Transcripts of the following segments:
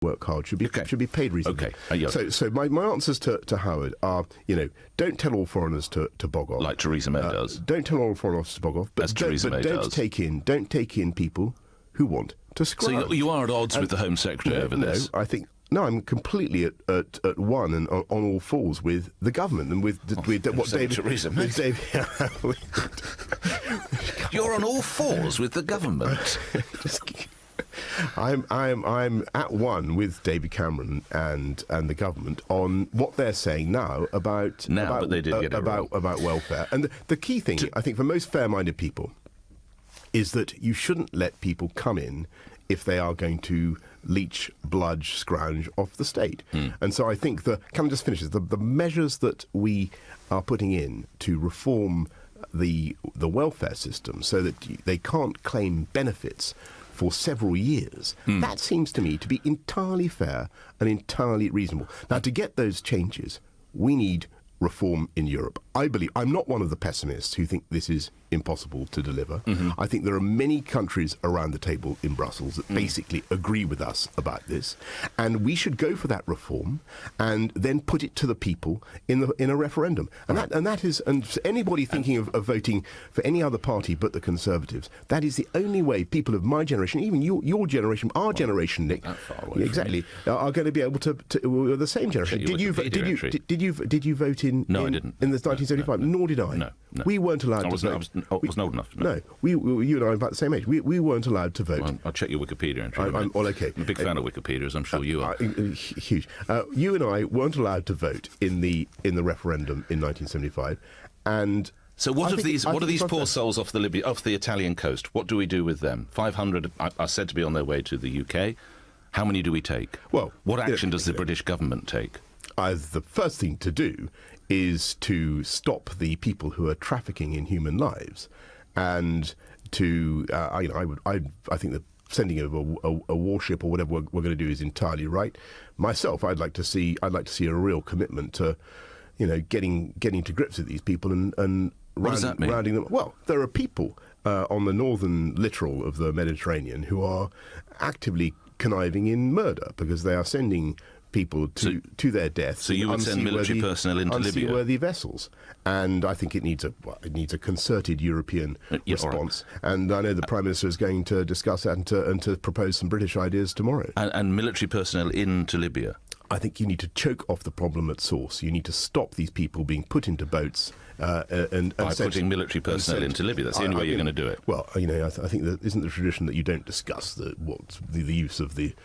work hard should be paid reasonably. So my answers to Howard are, don't tell all foreigners to bog off. Like Theresa May does. Don't tell all foreigners to bog off, but don't take in people who want to scrub. So you are at odds with the Home Secretary over this? No, I'm completely at one and on all fours with the government and with what David. Theresa May. You're on all fours with the government. I'm at one with David Cameron and the government on what they're saying now about welfare. And the key thing, I think, for most fair-minded people, is that you shouldn't let people come in if they are going to leech, bludge, scrounge off the state. And so I think can I just finish this? The measures that we are putting in to reform the welfare system so that they can't claim benefits for several years, that seems to me to be entirely fair and entirely reasonable. Now, to get those changes, we need reform in Europe. I'm not one of the pessimists who think this is impossible to deliver. I think there are many countries around the table in Brussels that basically agree with us about this, and we should go for that reform and then put it to the people in a referendum. And anybody thinking of voting for any other party but the Conservatives, that is the only way people of my generation, even your generation, our generation, Nick, exactly, are going to be able to the same generation. Did you vote in? No, I didn't. In the 1975, nor did I. No. We weren't allowed to vote. I wasn't old enough. No, you and I are about the same age. We weren't allowed to vote. Well, I'll check your Wikipedia entry. I'm okay. I'm a big fan of Wikipedia, as I'm sure you are. Huge. You and I weren't allowed to vote in the referendum in 1975, and. So what are these poor souls off the Italian coast? What do we do with them? 500 are said to be on their way to the UK. How many do we take? Well, what action does the British government take? The first thing to do is to stop the people who are trafficking in human lives, and to I think that sending over a warship or whatever we're going to do is entirely right. Myself, I'd like to see a real commitment to, getting to grips with these people and what does that mean? Rounding them. Well, there are people on the northern littoral of the Mediterranean who are actively conniving in murder because they are sending people to their death. So you would send military personnel into Libya? Unseaworthy vessels. And I think it needs a concerted European response. Right. And I know the Prime Minister is going to discuss that and to propose some British ideas tomorrow. And military personnel into Libya? I think you need to choke off the problem at source. You need to stop these people being put into boats and by putting military personnel into Libya. That's the only way you're going to do it. Well, I think that isn't the tradition that you don't discuss the use of the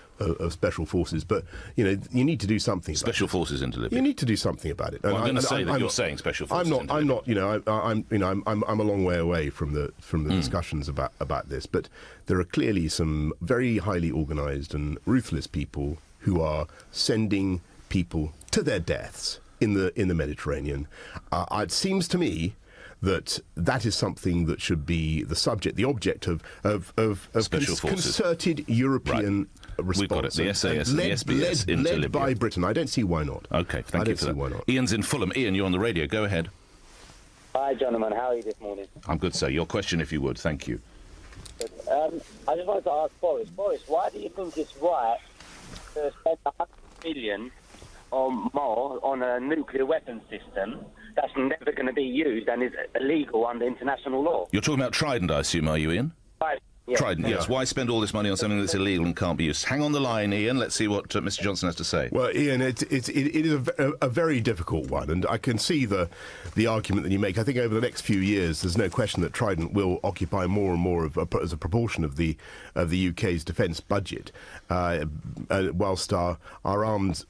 special forces, but you need to do something. Special forces into Libya. You need to do something about it. Well, I'm going to say that you're saying special forces. I'm not. I'm a long way away from the discussions about this, but there are clearly some very highly organised and ruthless people who are sending people to their deaths in the Mediterranean. It seems to me that is something that should be the object of concerted European response. We've got it. The SAS and the SBS into Libya. Led by Britain. I don't see why not. Okay, thank you for that. Why not. Ian's in Fulham. Ian, you're on the radio. Go ahead. Hi, gentlemen. How are you this morning? I'm good, sir. Your question, if you would. Thank you. I just wanted to ask Boris. Boris, why do you think it's right to spend $100 billion or more on a nuclear weapons system that's never going to be used and is illegal under international law? You're talking about Trident, I assume, are you, Ian? Right. Yeah. Trident, yes. Why spend all this money on something that's illegal and can't be used? Hang on the line, Ian. Let's see what Mr. Johnson has to say. Well, Ian, it is a very difficult one, and I can see the argument that you make. I think over the next few years, there's no question that Trident will occupy more and more as a proportion of the UK's defence budget, whilst our armed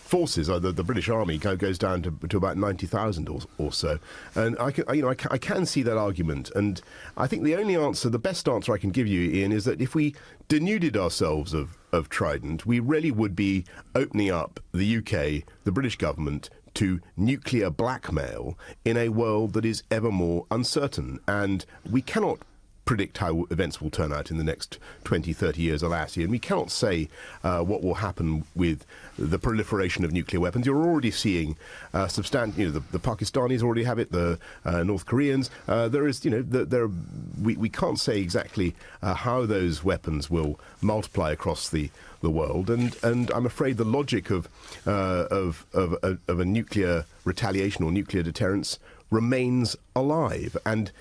forces, the British Army, goes down to about 90,000 or so, and I can see that argument. And I think the best answer I can give you, Ian, is that if we denuded ourselves of Trident, we really would be opening up the UK, the British government, to nuclear blackmail in a world that is ever more uncertain, and we cannot predict how events will turn out in the next 20, 30 years, alas. And we cannot say what will happen with the proliferation of nuclear weapons. You're already seeing the Pakistanis already have it, the North Koreans. We can't say exactly how those weapons will multiply across the world, and I'm afraid the logic of a nuclear retaliation or nuclear deterrence remains alive. And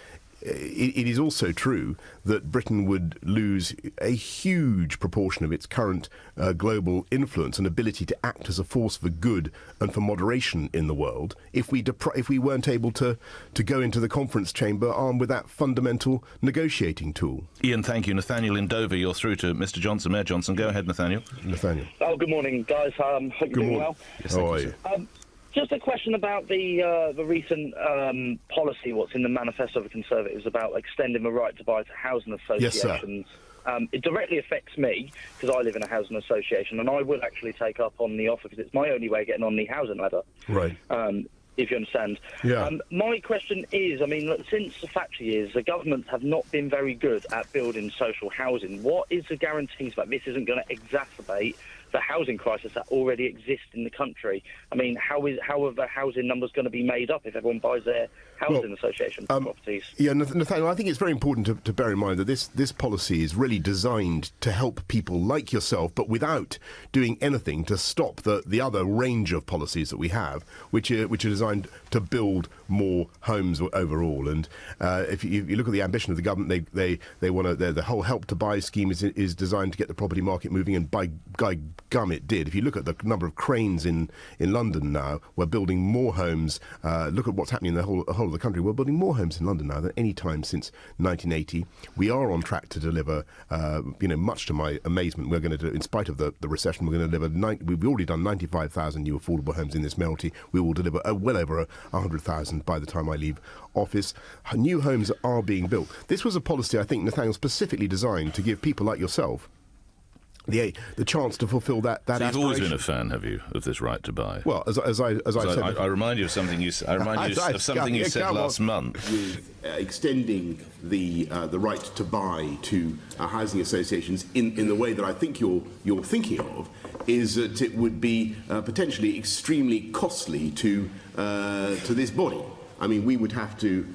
it is also true that Britain would lose a huge proportion of its current global influence and ability to act as a force for good and for moderation in the world if we weren't able to go into the conference chamber armed with that fundamental negotiating tool. Ian, thank you. Nathaniel in Dover, you're through to Mr. Johnson. Mayor Johnson, go ahead, Nathaniel. Oh, good morning, guys. Hope you're doing well. Yes, how are you? Just a question about the recent policy, what's in the manifesto of the Conservatives about extending the right to buy to housing associations. Yes, it directly affects me because I live in a housing association, and I will actually take up on the offer because it's my only way of getting on the housing ladder. Right. If you understand. Yeah. My question is, since the Thatcher years, the governments have not been very good at building social housing. What is the guarantees that this isn't going to exacerbate the housing crisis that already exists in the country? How are the housing numbers going to be made up if everyone buys their housing association properties? Yeah, Nathaniel, I think it's very important to bear in mind that this policy is really designed to help people like yourself, but without doing anything to stop the other range of policies that we have, which are designed to build more homes overall. And if you look at the ambition of the government, they want to. The whole Help to Buy scheme is designed to get the property market moving, and by gum it did. If you look at the number of cranes in London now, we're building more homes. Look at what's happening in the whole of the country. We're building more homes in London now than any time since 1980. We are on track to deliver, much to my amazement, we're going to do, in spite of the recession, we're going to deliver, we've already done 95,000 new affordable homes in this mayoralty. We will deliver well over 100,000 by the time I leave office. New homes are being built. This was a policy, I think, Nathaniel, specifically designed to give people like yourself the chance to fulfil that so aspiration. You've always been a fan, have you, of this right to buy? Well, as I said, I remind you of something you said. You said last month. With extending the right to buy to housing associations in the way that I think you're thinking of, is that it would be potentially extremely costly to this body. We would have to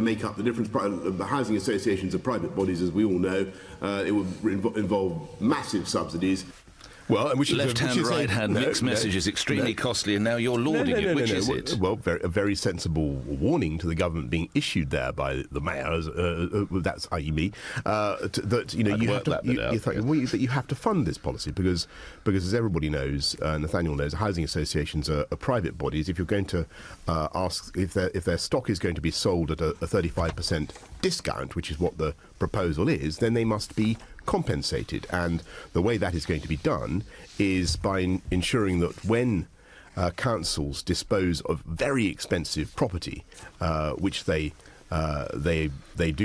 make up the difference. The housing associations are private bodies, as we all know. It would involve massive subsidies. Well, left-hand, right-hand mixed message is extremely costly, and now you're lauding it. Which is it? Well, a very sensible warning to the government being issued there by the mayors. That's i.e. me. That you have to fund this policy because as everybody knows, Nathaniel knows, housing associations are private bodies. If you're going to ask if their stock is going to be sold at a 35% discount, which is what the proposal is, then they must be compensated, and the way that is going to be done is by ensuring that when councils dispose of very expensive property, which they do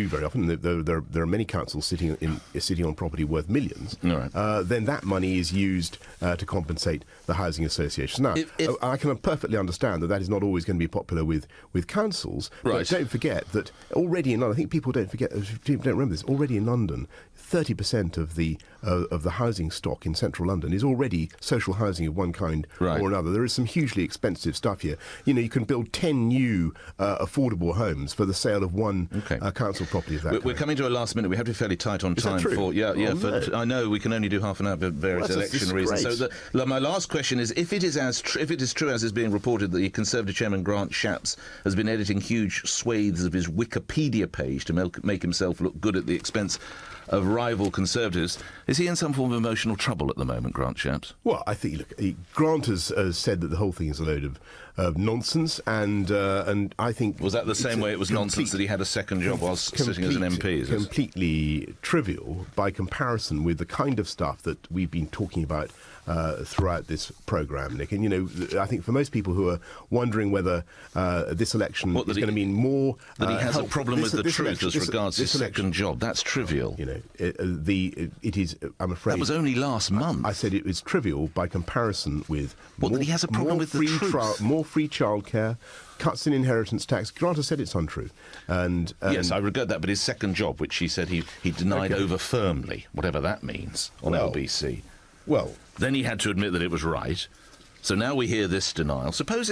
very often. There are many councils sitting on property worth millions. Right. Then that money is used to compensate the housing associations. Now, I can perfectly understand that is not always going to be popular with councils. Right. But don't forget that already in London, I think people don't remember this. Already in London, 30% of the housing stock in central London is already social housing of one kind or another. There is some hugely expensive stuff here. You can build 10 new affordable homes for the sale of one council property of that We're coming to a last minute. We have to be fairly tight on time. But I know we can only do half an hour for various election reasons. So my last question is, if it is true as is being reported that the Conservative chairman Grant Shapps has been editing huge swathes of his Wikipedia page to make himself look good at the expense of rival Conservatives, is he in some form of emotional trouble at the moment, Grant Shapps? Well, I think, Grant has said that the whole thing is a load of nonsense, and I think... Was that the same way it was nonsense that he had a second job whilst sitting as an MP? Completely trivial by comparison with the kind of stuff that we've been talking about throughout this programme, Nick. And, I think for most people who are wondering whether this election is going to mean more... That he has a problem with the truth as regards his second job. That's trivial. It is, I'm afraid... That was only last month. I said it was trivial by comparison with... That he has a problem with the truth? More free childcare, cuts in inheritance tax. Grant has said it's untrue. And yes, I regret that, but his second job, which he said he denied over firmly, whatever that means, on LBC. Well... Then he had to admit that it was right. So now we hear this denial. Suppose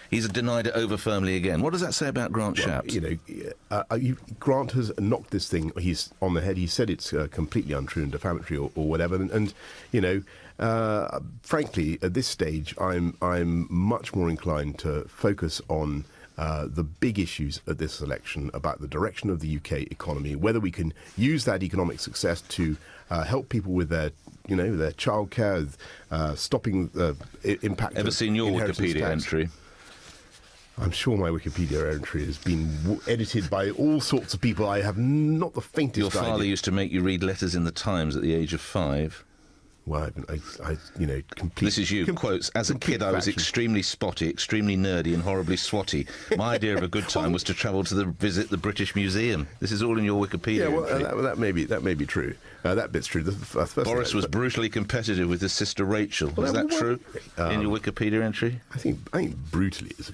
he's denied it over firmly again. What does that say about Grant Shapps? Grant has knocked this thing on the head. He said it's completely untrue and defamatory or whatever. And frankly, at this stage, I'm much more inclined to focus on the big issues at this election about the direction of the UK economy, whether we can use that economic success to help people with their childcare, stopping the impact. Ever seen your Wikipedia entry? I'm sure my Wikipedia entry has been edited by all sorts of people. I have not the faintest idea. Your father used to make you read letters in the Times at the age of 5. Well, complete... This is you, quotes, as a kid I was extremely spotty, extremely nerdy and horribly swatty. My idea of a good time was to travel to visit the British Museum. This is all in your Wikipedia entry. That may be true. That bit's true. Boris was brutally competitive with his sister Rachel. Is that true in your Wikipedia entry? I think brutally is a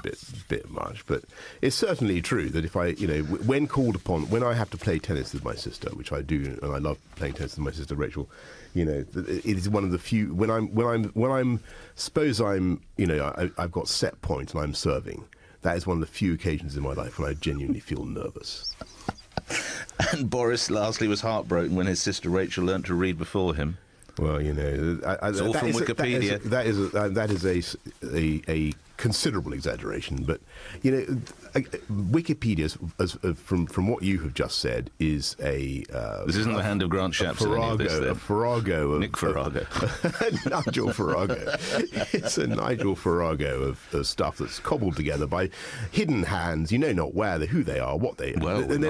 bit much, but it's certainly true that if I, when called upon, when I have to play tennis with my sister, which I do, and I love playing tennis with my sister Rachel, it is one of the few I've got set point and I'm serving. That is one of the few occasions in my life when I genuinely feel nervous. And Boris, lastly, was heartbroken when his sister Rachel learnt to read before him. Well, it's all from Wikipedia. That is a considerable exaggeration, but Wikipedia, from what you have just said, is a. This isn't the hand of Grant Shapps. A farrago of Nick Farrago, Nigel Farrago. It's a Nigel Farrago of stuff that's cobbled together by hidden hands. You know not where, who they are, what they. Well, and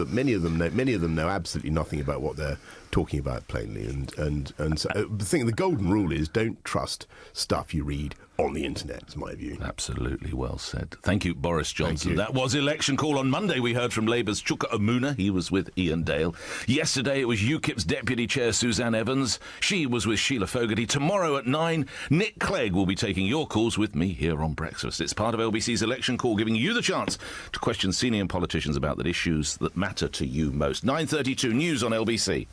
many of them know absolutely nothing about what they're talking about plainly, and so the golden rule is don't trust stuff you read on the internet, is my view. Absolutely well said. Thank you, Boris Johnson. That was Election Call. On Monday we heard from Labour's Chuka Umunna. He was with Ian Dale. Yesterday it was UKIP's Deputy Chair Suzanne Evans. She was with Sheila Fogarty. Tomorrow at 9, Nick Clegg will be taking your calls with me here on Breakfast. It's part of LBC's Election Call, giving you the chance to question senior politicians about the issues that matter to you most. 9:32 news on LBC.